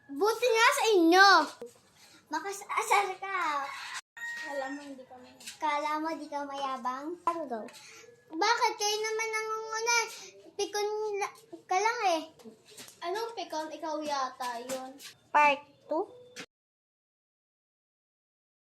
Buti nga sa inyo. Makasasar ka. Kala mo di ka mayabang? Go. Bakit? Kayo naman nangunguna. Pikon ka lang eh. Anong pikon? Ikaw yata yun. Part 2?